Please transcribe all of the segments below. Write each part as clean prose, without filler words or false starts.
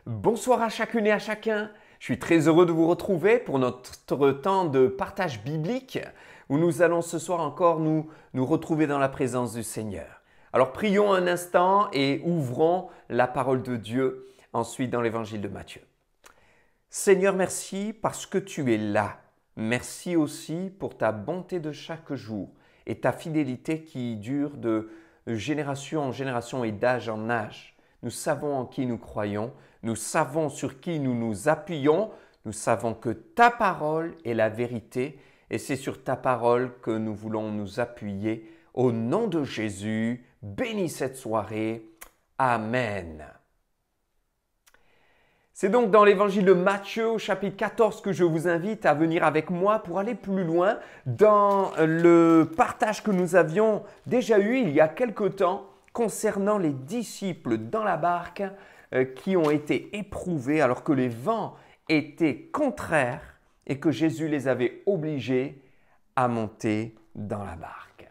Bonsoir à chacune et à chacun. Je suis très heureux de vous retrouver pour notre temps de partage biblique où nous allons ce soir encore nous retrouver dans la présence du Seigneur. Alors prions un instant et ouvrons la parole de Dieu ensuite dans l'évangile de Matthieu. Seigneur, merci parce que tu es là. Merci aussi pour ta bonté de chaque jour et ta fidélité qui dure de génération en génération et d'âge en âge. Nous savons en qui nous croyons, nous savons sur qui nous nous appuyons, nous savons que ta parole est la vérité et c'est sur ta parole que nous voulons nous appuyer. Au nom de Jésus, bénis cette soirée. Amen. C'est donc dans l'évangile de Matthieu au chapitre 14 que je vous invite à venir avec moi pour aller plus loin dans le partage que nous avions déjà eu il y a quelque temps concernant les disciples dans la barque qui ont été éprouvés alors que les vents étaient contraires et que Jésus les avait obligés à monter dans la barque.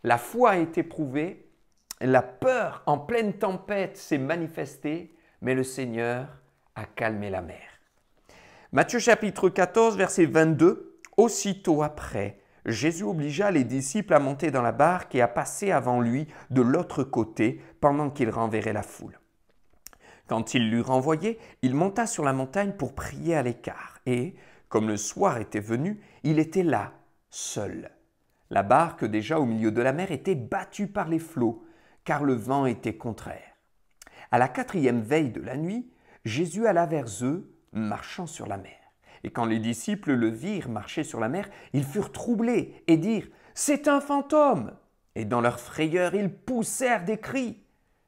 La foi a été prouvée, la peur en pleine tempête s'est manifestée, mais le Seigneur a calmé la mer. Matthieu chapitre 14, verset 22. Aussitôt après, Jésus obligea les disciples à monter dans la barque et à passer avant lui de l'autre côté pendant qu'il renverrait la foule. Quand il l'eut renvoyé, il monta sur la montagne pour prier à l'écart. Et, comme le soir était venu, il était là, seul. La barque, déjà au milieu de la mer, était battue par les flots, car le vent était contraire. À la 4e veille de la nuit, Jésus alla vers eux, marchant sur la mer. Et quand les disciples le virent marcher sur la mer, ils furent troublés et dirent « C'est un fantôme !» Et dans leur frayeur, ils poussèrent des cris.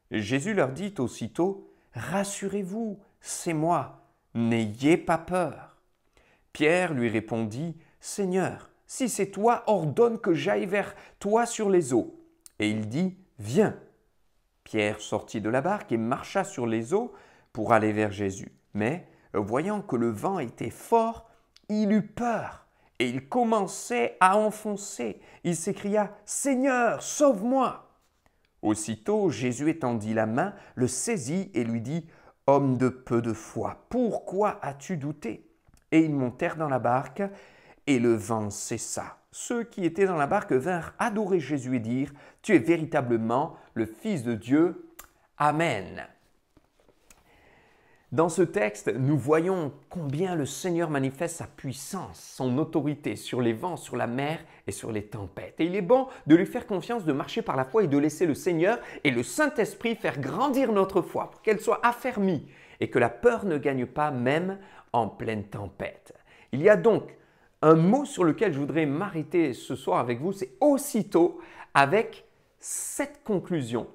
Jésus leur dit aussitôt « Rassurez-vous, c'est moi, n'ayez pas peur. » Pierre lui répondit « Seigneur, si c'est toi, ordonne que j'aille vers toi sur les eaux. » Et il dit « Viens !» Pierre sortit de la barque et marcha sur les eaux pour aller vers Jésus. Mais, voyant que le vent était fort, il eut peur et il commençait à enfoncer. Il s'écria « Seigneur, sauve-moi !» Aussitôt, Jésus étendit la main, le saisit et lui dit « Homme de peu de foi, pourquoi as-tu douté ?» Et ils montèrent dans la barque et le vent cessa. Ceux qui étaient dans la barque vinrent adorer Jésus et dire « Tu es véritablement le Fils de Dieu. Amen. » Dans ce texte, nous voyons combien le Seigneur manifeste sa puissance, son autorité sur les vents, sur la mer et sur les tempêtes. Et il est bon de lui faire confiance, de marcher par la foi et de laisser le Seigneur et le Saint-Esprit faire grandir notre foi pour qu'elle soit affermie et que la peur ne gagne pas même en pleine tempête. Il y a donc un mot sur lequel je voudrais m'arrêter ce soir avec vous, c'est « aussitôt » avec cette conclusion.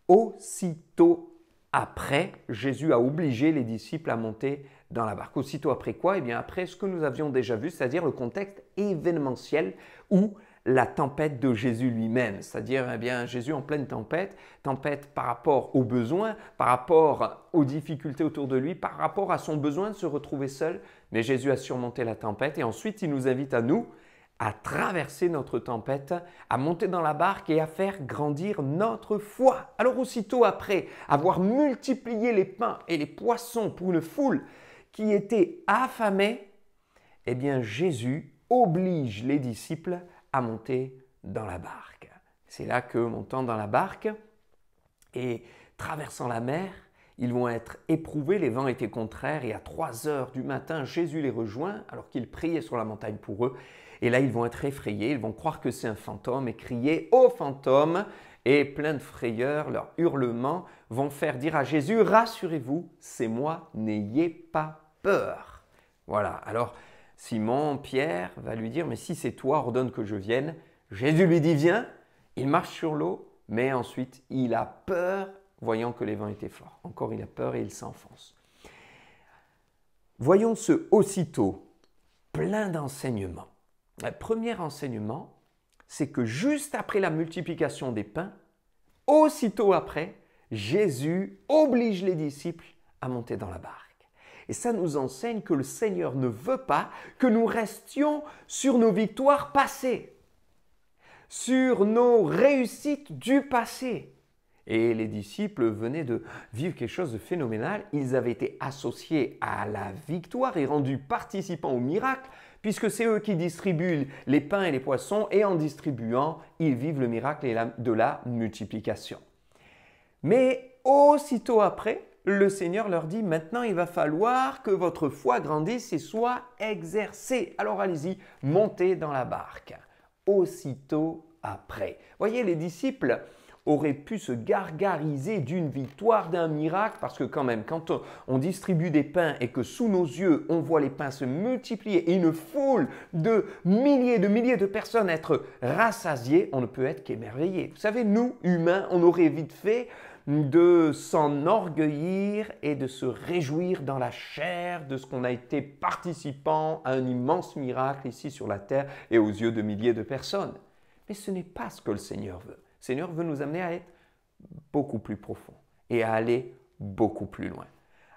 Aussitôt après, Jésus a obligé les disciples à monter dans la barque. Aussitôt après quoi? Eh bien après ce que nous avions déjà vu, c'est-à-dire le contexte événementiel ou la tempête de Jésus lui-même. C'est-à-dire eh bien, Jésus en pleine tempête, tempête par rapport aux besoins, par rapport aux difficultés autour de lui, par rapport à son besoin de se retrouver seul. Mais Jésus a surmonté la tempête et ensuite il nous invite à nous à traverser notre tempête, à monter dans la barque et à faire grandir notre foi. Alors aussitôt après avoir multiplié les pains et les poissons pour une foule qui était affamée, eh bien Jésus oblige les disciples à monter dans la barque. C'est là que, montant dans la barque et traversant la mer, ils vont être éprouvés, les vents étaient contraires et à 3 heures du matin, Jésus les rejoint alors qu'il priait sur la montagne pour eux. Et là, ils vont être effrayés, ils vont croire que c'est un fantôme et crier au fantôme. Et plein de frayeur, leurs hurlements vont faire dire à Jésus « Rassurez-vous, c'est moi, n'ayez pas peur. » Voilà, alors Simon, Pierre va lui dire « Mais si c'est toi, ordonne que je vienne. » Jésus lui dit « Viens !» Il marche sur l'eau, mais ensuite il a peur voyant que les vents étaient forts. Encore il a peur et il s'enfonce. Voyons ce aussitôt, plein d'enseignements. Le premier enseignement, c'est que juste après la multiplication des pains, aussitôt après, Jésus oblige les disciples à monter dans la barque. Et ça nous enseigne que le Seigneur ne veut pas que nous restions sur nos victoires passées, sur nos réussites du passé. Et les disciples venaient de vivre quelque chose de phénoménal. Ils avaient été associés à la victoire et rendus participants au miracle, puisque c'est eux qui distribuent les pains et les poissons, et en distribuant, ils vivent le miracle de la multiplication. Mais aussitôt après, le Seigneur leur dit, maintenant il va falloir que votre foi grandisse et soit exercée. Alors allez-y, montez dans la barque. Aussitôt après. Voyez, les disciples auraient pu se gargariser d'une victoire, d'un miracle, parce que quand même, quand on distribue des pains et que sous nos yeux, on voit les pains se multiplier et une foule de milliers de personnes être rassasiées, on ne peut être qu'émerveillé. Vous savez, nous, humains, on aurait vite fait de s'enorgueillir et de se réjouir dans la chair de ce qu'on a été participant à un immense miracle ici sur la terre et aux yeux de milliers de personnes. Mais ce n'est pas ce que le Seigneur veut. Le Seigneur veut nous amener à être beaucoup plus profond et à aller beaucoup plus loin.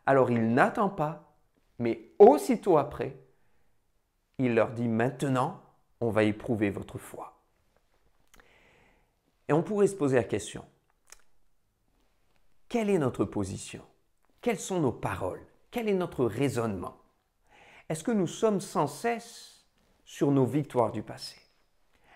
Alors il n'attend pas, mais aussitôt après, il leur dit maintenant, on va éprouver votre foi. Et on pourrait se poser la question, quelle est notre position? Quelles sont nos paroles? Quel est notre raisonnement? Est-ce que nous sommes sans cesse sur nos victoires du passé?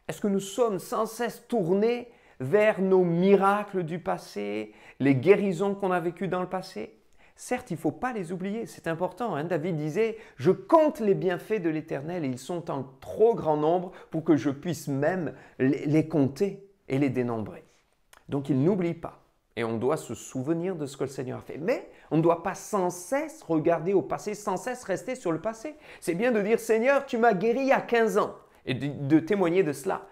Est-ce que nous sommes sans cesse tournés vers nos miracles du passé, les guérisons qu'on a vécues dans le passé? Certes, il ne faut pas les oublier, c'est important. Hein? David disait « Je compte les bienfaits de l'Éternel et ils sont en trop grand nombre pour que je puisse même les compter et les dénombrer. » Donc il n'oublie pas. Et on doit se souvenir de ce que le Seigneur a fait. Mais on ne doit pas sans cesse regarder au passé, sans cesse rester sur le passé. C'est bien de dire « Seigneur, tu m'as guéri il y a 15 ans » et de témoigner de cela.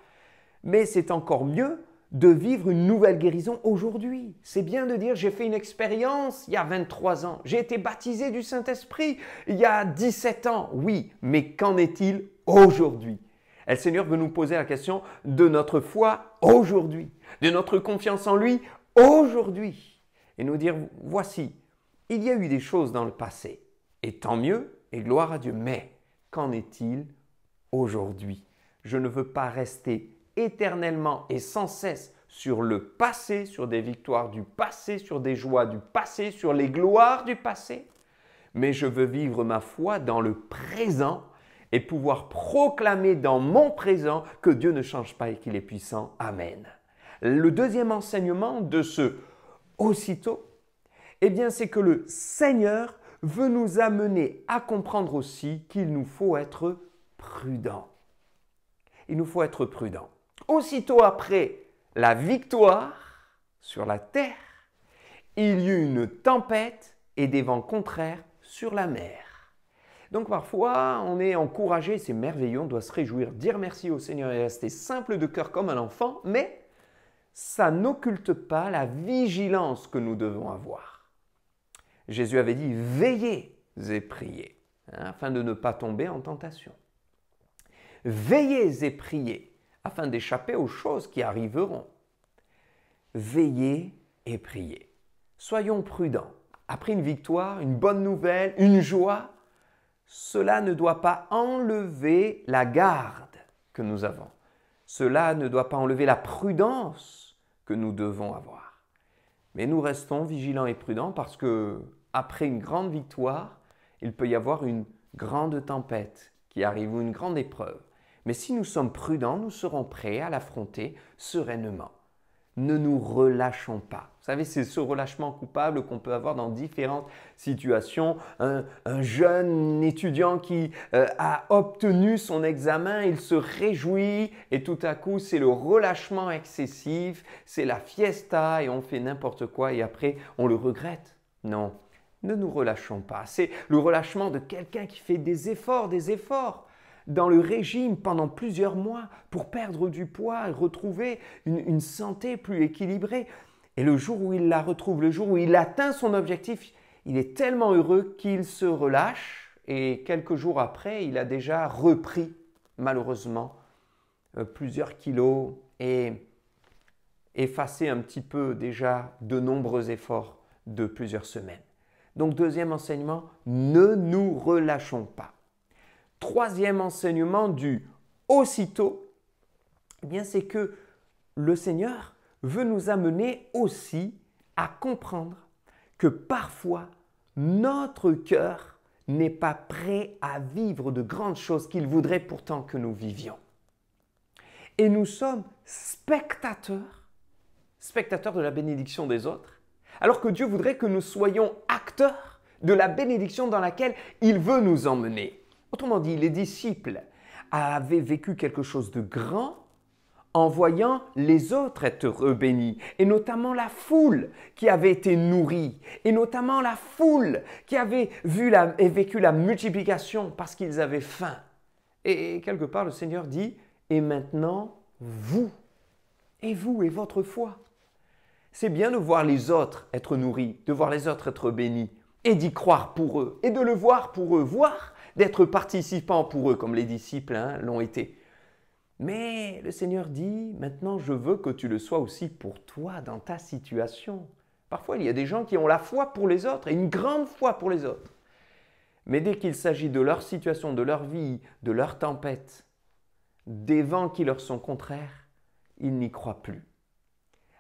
Mais c'est encore mieux de vivre une nouvelle guérison aujourd'hui. C'est bien de dire « J'ai fait une expérience il y a 23 ans. J'ai été baptisé du Saint-Esprit il y a 17 ans. » Oui, mais qu'en est-il aujourd'hui? Et le Seigneur veut nous poser la question de notre foi aujourd'hui, de notre confiance en lui aujourd'hui, et nous dire, voici, il y a eu des choses dans le passé, et tant mieux, et gloire à Dieu, mais qu'en est-il aujourd'hui? Je ne veux pas rester éternellement et sans cesse sur le passé, sur des victoires du passé, sur des joies du passé, sur les gloires du passé, mais je veux vivre ma foi dans le présent et pouvoir proclamer dans mon présent que Dieu ne change pas et qu'il est puissant. Amen. Le deuxième enseignement de ce aussitôt, eh bien, c'est que le Seigneur veut nous amener à comprendre aussi qu'il nous faut être prudents. Il nous faut être prudents. Aussitôt après la victoire sur la terre, il y eut une tempête et des vents contraires sur la mer. Donc parfois, on est encouragé, c'est merveilleux, on doit se réjouir, dire merci au Seigneur et rester simple de cœur comme un enfant, mais ça n'occulte pas la vigilance que nous devons avoir. Jésus avait dit « Veillez et priez afin de ne pas tomber en tentation. Veillez et priez afin d'échapper aux choses qui arriveront. Veillez et priez. Soyons prudents. Après une victoire, une bonne nouvelle, une joie, cela ne doit pas enlever la garde que nous avons. Cela ne doit pas enlever la prudence que nous devons avoir. Mais nous restons vigilants et prudents parce que après une grande victoire, il peut y avoir une grande tempête qui arrive ou une grande épreuve. Mais si nous sommes prudents, nous serons prêts à l'affronter sereinement. Ne nous relâchons pas. Vous savez, c'est ce relâchement coupable qu'on peut avoir dans différentes situations. Un jeune étudiant qui a obtenu son examen, il se réjouit et tout à coup, c'est le relâchement excessif, c'est la fiesta et on fait n'importe quoi et après, on le regrette. Non, ne nous relâchons pas. C'est le relâchement de quelqu'un qui fait des efforts dans le régime pendant plusieurs mois pour perdre du poids et retrouver une santé plus équilibrée. Et le jour où il la retrouve, le jour où il atteint son objectif, il est tellement heureux qu'il se relâche et quelques jours après, il a déjà repris malheureusement plusieurs kilos et effacé un petit peu déjà de nombreux efforts de plusieurs semaines. Donc deuxième enseignement, ne nous relâchons pas. Troisième enseignement du aussitôt, eh bien c'est que le Seigneur veut nous amener aussi à comprendre que parfois, notre cœur n'est pas prêt à vivre de grandes choses qu'il voudrait pourtant que nous vivions. Et nous sommes spectateurs de la bénédiction des autres, alors que Dieu voudrait que nous soyons acteurs de la bénédiction dans laquelle il veut nous emmener. Autrement dit, les disciples avaient vécu quelque chose de grand en voyant les autres être bénis, et notamment la foule qui avait été nourrie, et notamment la foule qui avait vécu la multiplication parce qu'ils avaient faim. Et quelque part, le Seigneur dit, et maintenant, vous et votre foi. C'est bien de voir les autres être nourris, de voir les autres être bénis, et d'y croire pour eux, et de le voir pour eux, voire d'être participants pour eux, comme les disciples l'ont été. Mais le Seigneur dit, maintenant je veux que tu le sois aussi pour toi dans ta situation. Parfois, il y a des gens qui ont la foi pour les autres, et une grande foi pour les autres. Mais dès qu'il s'agit de leur situation, de leur vie, de leur tempête, des vents qui leur sont contraires, ils n'y croient plus.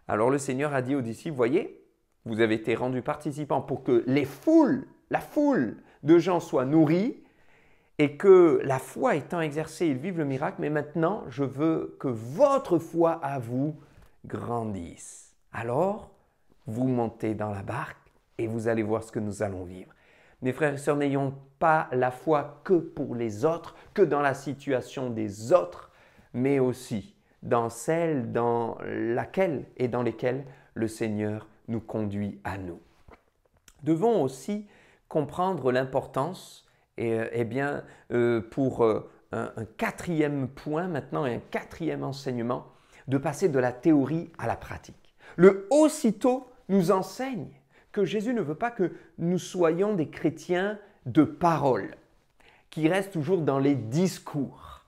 Alors le Seigneur a dit aux disciples, voyez, vous avez été rendus participants pour que la foule de gens soient nourris, et que la foi étant exercée, ils vivent le miracle, mais maintenant, je veux que votre foi à vous grandisse. Alors, vous montez dans la barque et vous allez voir ce que nous allons vivre. Mes frères et sœurs, n'ayons pas la foi que pour les autres, que dans la situation des autres, mais aussi dans celle dans laquelle et dans lesquelles le Seigneur nous conduit à nous. Devons aussi comprendre l'importance pour un quatrième point maintenant et un quatrième enseignement, de passer de la théorie à la pratique. Le aussitôt nous enseigne que Jésus ne veut pas que nous soyons des chrétiens de parole, qui restent toujours dans les discours,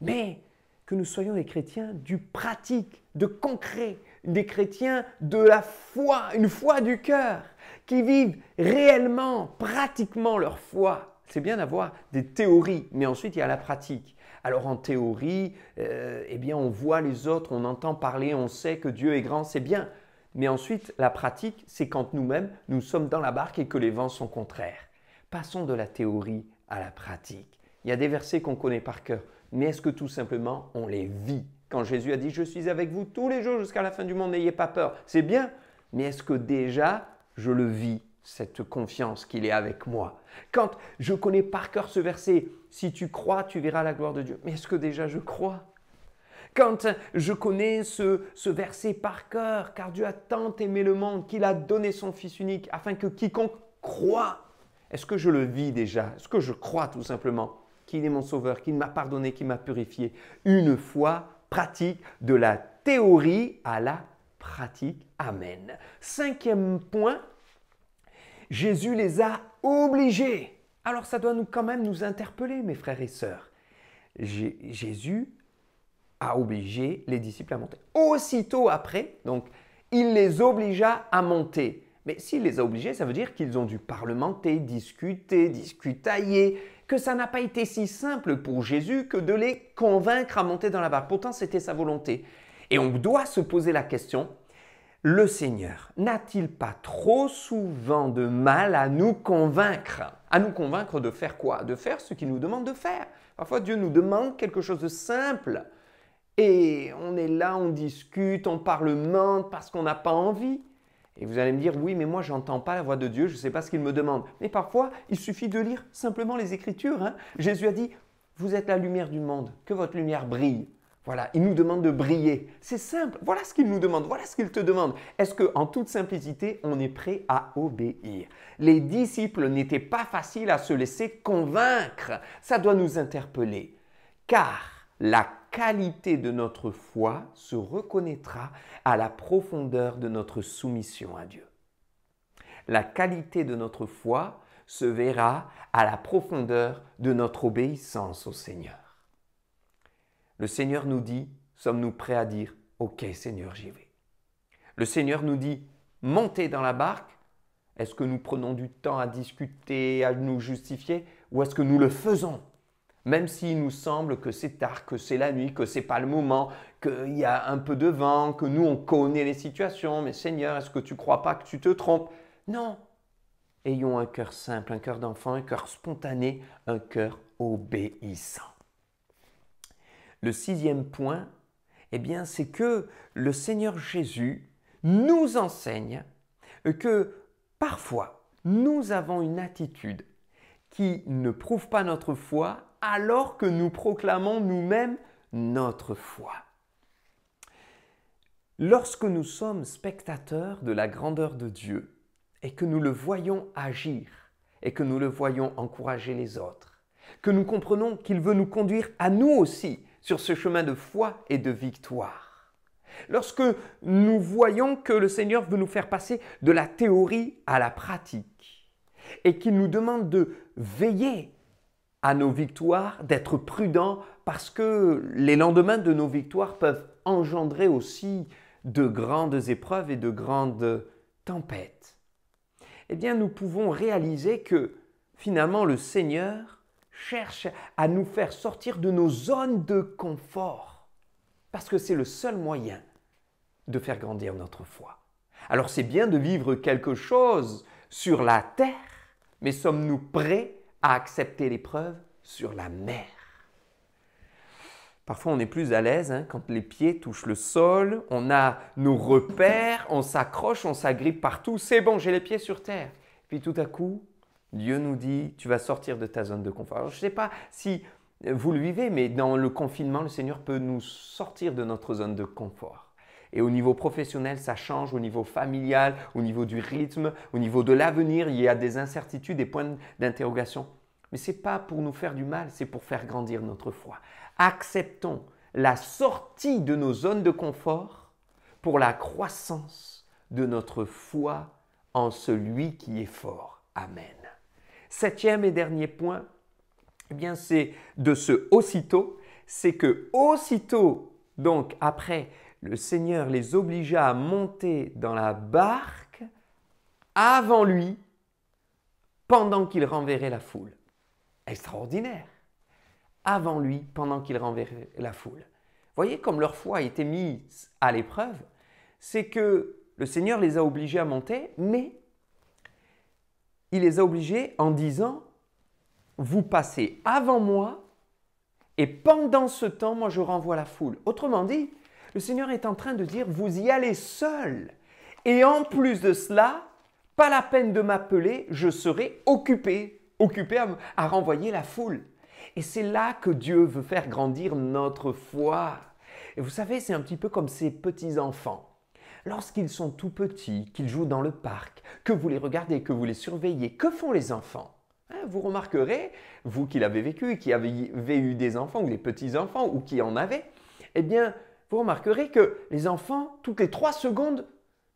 mais que nous soyons des chrétiens du pratique, de concret, des chrétiens de la foi, une foi du cœur, qui vivent réellement, pratiquement leur foi. C'est bien d'avoir des théories, mais ensuite il y a la pratique. Alors en théorie, on voit les autres, on entend parler, on sait que Dieu est grand, c'est bien. Mais ensuite, la pratique, c'est quand nous-mêmes, nous sommes dans la barque et que les vents sont contraires. Passons de la théorie à la pratique. Il y a des versets qu'on connaît par cœur, mais est-ce que tout simplement on les vit? Quand Jésus a dit « Je suis avec vous tous les jours jusqu'à la fin du monde, n'ayez pas peur », c'est bien, mais est-ce que déjà je le vis? Cette confiance qu'il est avec moi. Quand je connais par cœur ce verset, si tu crois, tu verras la gloire de Dieu. Mais est-ce que déjà je crois? Quand je connais ce verset par cœur, car Dieu a tant aimé le monde qu'il a donné son Fils unique afin que quiconque croit, est-ce que je le vis déjà? Est-ce que je crois tout simplement qu'il est mon sauveur, qu'il m'a pardonné, qu'il m'a purifié? Une foi pratique, de la théorie à la pratique. Amen. Cinquième point, Jésus les a obligés. Alors ça doit quand même nous interpeller, mes frères et sœurs. Jésus a obligé les disciples à monter. Aussitôt après, donc, il les obligea à monter. Mais s'il les a obligés, ça veut dire qu'ils ont dû parlementer, discutailler, que ça n'a pas été si simple pour Jésus que de les convaincre à monter dans la barque. Pourtant, c'était sa volonté. Et on doit se poser la question, le Seigneur n'a-t-il pas trop souvent de mal à nous convaincre? À nous convaincre de faire quoi? De faire ce qu'il nous demande de faire. Parfois, Dieu nous demande quelque chose de simple. Et on est là, on discute, on parlemente parce qu'on n'a pas envie. Et vous allez me dire, oui, mais moi, je n'entends pas la voix de Dieu, je ne sais pas ce qu'il me demande. Mais parfois, il suffit de lire simplement les Écritures. Jésus a dit, vous êtes la lumière du monde, que votre lumière brille. Voilà, il nous demande de briller. C'est simple, voilà ce qu'il nous demande, voilà ce qu'il te demande. Est-ce qu'en toute simplicité, on est prêt à obéir? Les disciples n'étaient pas faciles à se laisser convaincre. Ça doit nous interpeller. Car la qualité de notre foi se reconnaîtra à la profondeur de notre soumission à Dieu. La qualité de notre foi se verra à la profondeur de notre obéissance au Seigneur. Le Seigneur nous dit, sommes-nous prêts à dire « Ok Seigneur, j'y vais ». Le Seigneur nous dit « Montez dans la barque ». Est-ce que nous prenons du temps à discuter, à nous justifier ou est-ce que nous le faisons? Même s'il nous semble que c'est tard, que c'est la nuit, que ce n'est pas le moment, qu'il y a un peu de vent, que nous on connaît les situations. Mais Seigneur, est-ce que tu ne crois pas que tu te trompes? Non. Ayons un cœur simple, un cœur d'enfant, un cœur spontané, un cœur obéissant. Le 6e point, eh bien, c'est que le Seigneur Jésus nous enseigne que parfois, nous avons une attitude qui ne prouve pas notre foi alors que nous proclamons nous-mêmes notre foi. Lorsque nous sommes spectateurs de la grandeur de Dieu et que nous le voyons agir et que nous le voyons encourager les autres, que nous comprenons qu'il veut nous conduire à nous aussi sur ce chemin de foi et de victoire. Lorsque nous voyons que le Seigneur veut nous faire passer de la théorie à la pratique et qu'il nous demande de veiller à nos victoires, d'être prudents parce que les lendemains de nos victoires peuvent engendrer aussi de grandes épreuves et de grandes tempêtes. Eh bien, nous pouvons réaliser que finalement le Seigneur cherche à nous faire sortir de nos zones de confort parce que c'est le seul moyen de faire grandir notre foi. Alors c'est bien de vivre quelque chose sur la terre, mais sommes-nous prêts à accepter l'épreuve sur la mer? Parfois, on est plus à l'aise quand les pieds touchent le sol, on a nos repères, on s'accroche, on s'agrippe partout. C'est bon, j'ai les pieds sur terre. Puis tout à coup, Dieu nous dit, tu vas sortir de ta zone de confort. Alors, je ne sais pas si vous le vivez, mais dans le confinement, le Seigneur peut nous sortir de notre zone de confort. Et au niveau professionnel, ça change, au niveau familial, au niveau du rythme, au niveau de l'avenir, il y a des incertitudes, des points d'interrogation. Mais ce n'est pas pour nous faire du mal, c'est pour faire grandir notre foi. Acceptons la sortie de nos zones de confort pour la croissance de notre foi en celui qui est fort. Amen. 7e et dernier point, eh bien c'est de ce aussitôt, c'est que aussitôt, donc après, le Seigneur les obligea à monter dans la barque avant lui, pendant qu'il renverrait la foule. Extraordinaire. Avant lui, pendant qu'il renverrait la foule. Voyez comme leur foi a été mise à l'épreuve, c'est que le Seigneur les a obligés à monter, mais il les a obligés en disant, vous passez avant moi et pendant ce temps, moi je renvoie la foule. Autrement dit, le Seigneur est en train de dire, vous y allez seul. Et en plus de cela, pas la peine de m'appeler, je serai occupé à renvoyer la foule. Et c'est là que Dieu veut faire grandir notre foi. Et vous savez, c'est un petit peu comme ces petits-enfants. Lorsqu'ils sont tout petits, qu'ils jouent dans le parc, que vous les regardez, que vous les surveillez, que font les enfants? Vous remarquerez, vous qui l'avez vécu, qui avez eu des enfants ou des petits-enfants ou qui en avez, eh bien, vous remarquerez que les enfants, toutes les 3 secondes,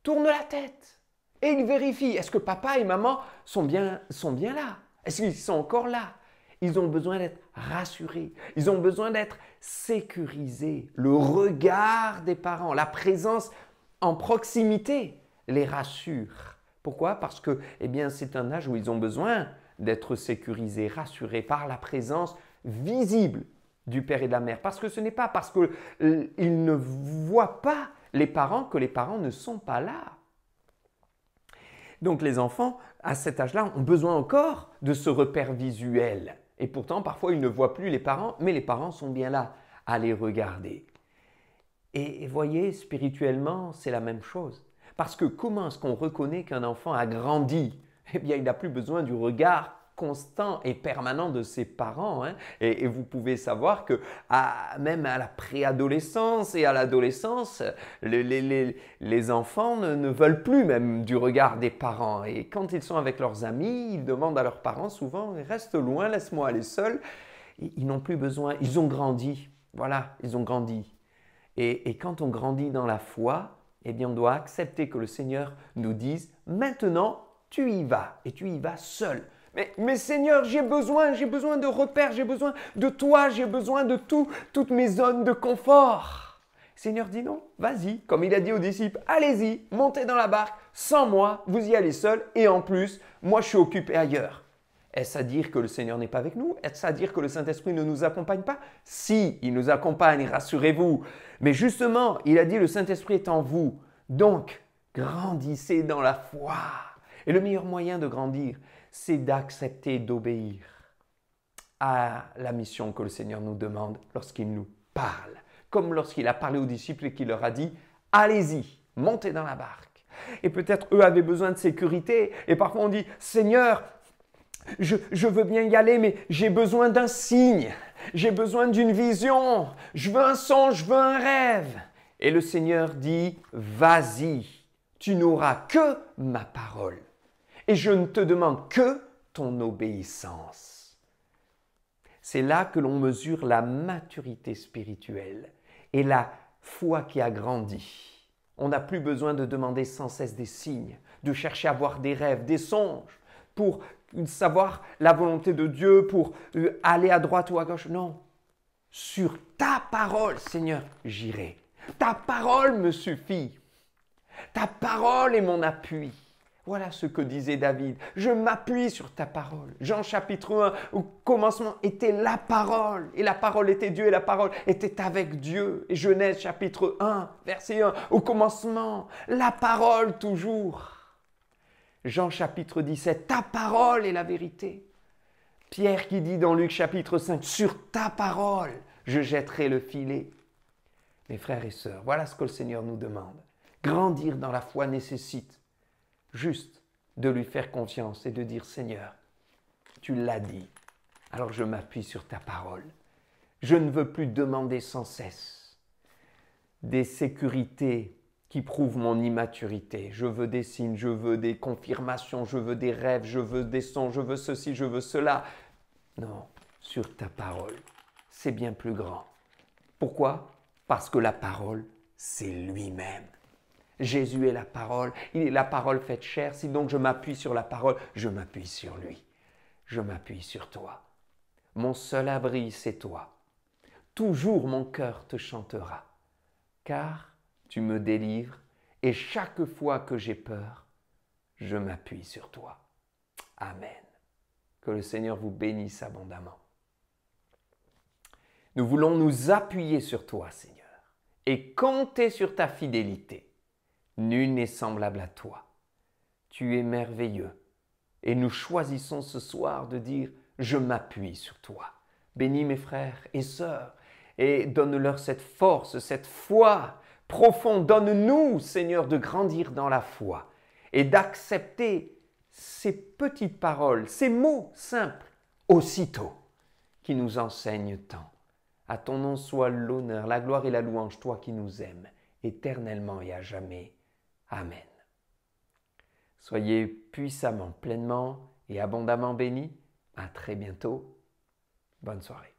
tournent la tête et ils vérifient, est-ce que papa et maman sont bien là? Est-ce qu'ils sont encore là? Ils ont besoin d'être rassurés, ils ont besoin d'être sécurisés. Le regard des parents, la présence en proximité les rassure. Pourquoi? Parce que c'est un âge où ils ont besoin d'être sécurisés, rassurés par la présence visible du père et de la mère. Parce que ce n'est pas parce qu'ils ne voient pas les parents que les parents ne sont pas là. Donc les enfants, à cet âge-là, ont besoin encore de ce repère visuel. Et pourtant, parfois, ils ne voient plus les parents, mais les parents sont bien là à les regarder. Et voyez, spirituellement, c'est la même chose. Parce que comment est-ce qu'on reconnaît qu'un enfant a grandi? Eh bien, il n'a plus besoin du regard constant et permanent de ses parents. Et vous pouvez savoir que même à la préadolescence et à l'adolescence, les enfants ne veulent plus même du regard des parents. Et quand ils sont avec leurs amis, ils demandent à leurs parents souvent « Reste loin, laisse-moi aller seul ». Ils n'ont plus besoin, ils ont grandi. Voilà, ils ont grandi. Et quand on grandit dans la foi, eh bien, on doit accepter que le Seigneur nous dise « Maintenant, tu y vas et tu y vas seul ». Mais Seigneur, j'ai besoin de repères, j'ai besoin de toi, j'ai besoin de toutes mes zones de confort. Le Seigneur dit non, vas-y, comme il a dit aux disciples, allez-y, montez dans la barque, sans moi, vous y allez seul et en plus, moi je suis occupé ailleurs. Est-ce à dire que le Seigneur n'est pas avec nous? Est-ce à dire que le Saint-Esprit ne nous accompagne pas? Si, il nous accompagne, rassurez-vous. Mais justement, il a dit le Saint-Esprit est en vous. Donc, grandissez dans la foi. Et le meilleur moyen de grandir, c'est d'accepter d'obéir à la mission que le Seigneur nous demande lorsqu'il nous parle. Comme lorsqu'il a parlé aux disciples et qu'il leur a dit « Allez-y, montez dans la barque ». Et peut-être eux avaient besoin de sécurité. Et parfois on dit « Seigneur, je veux bien y aller, mais j'ai besoin d'un signe. J'ai besoin d'une vision. Je veux un songe, je veux un rêve. » Et le Seigneur dit « Vas-y, tu n'auras que ma parole. Et je ne te demande que ton obéissance. » C'est là que l'on mesure la maturité spirituelle et la foi qui a grandi. On n'a plus besoin de demander sans cesse des signes, de chercher à avoir des rêves, des songes, pour savoir la volonté de Dieu, pour aller à droite ou à gauche. Non, sur ta parole, Seigneur, j'irai. Ta parole me suffit. Ta parole est mon appui. Voilà ce que disait David. Je m'appuie sur ta parole. Jean chapitre 1, au commencement était la parole. Et la parole était Dieu et la parole était avec Dieu. Et Genèse chapitre 1, verset 1, au commencement, la parole toujours. Jean chapitre 17, ta parole est la vérité. Pierre qui dit dans Luc chapitre 5, sur ta parole, je jetterai le filet. Mes frères et sœurs, voilà ce que le Seigneur nous demande. Grandir dans la foi nécessite juste de lui faire confiance et de dire « Seigneur, tu l'as dit, alors je m'appuie sur ta parole. Je ne veux plus demander sans cesse des sécurités qui prouvent mon immaturité. Je veux des signes, je veux des confirmations, je veux des rêves, je veux des sons, je veux ceci, je veux cela. » Non, sur ta parole, c'est bien plus grand. Pourquoi? Parce que la parole, c'est lui-même. Jésus est la parole, il est la parole faite chair. Si donc je m'appuie sur la parole, je m'appuie sur lui. Je m'appuie sur toi. Mon seul abri, c'est toi. Toujours mon cœur te chantera, car tu me délivres et chaque fois que j'ai peur, je m'appuie sur toi. Amen. Que le Seigneur vous bénisse abondamment. Nous voulons nous appuyer sur toi, Seigneur, et compter sur ta fidélité. Nul n'est semblable à toi. Tu es merveilleux. Et nous choisissons ce soir de dire « Je m'appuie sur toi ». Bénis mes frères et sœurs et donne-leur cette force, cette foi profonde. Donne-nous, Seigneur, de grandir dans la foi et d'accepter ces petites paroles, ces mots simples, aussitôt, qui nous enseignent tant. À ton nom soit l'honneur, la gloire et la louange, toi qui nous aimes, éternellement et à jamais. Amen. Soyez puissamment, pleinement et abondamment bénis. À très bientôt. Bonne soirée.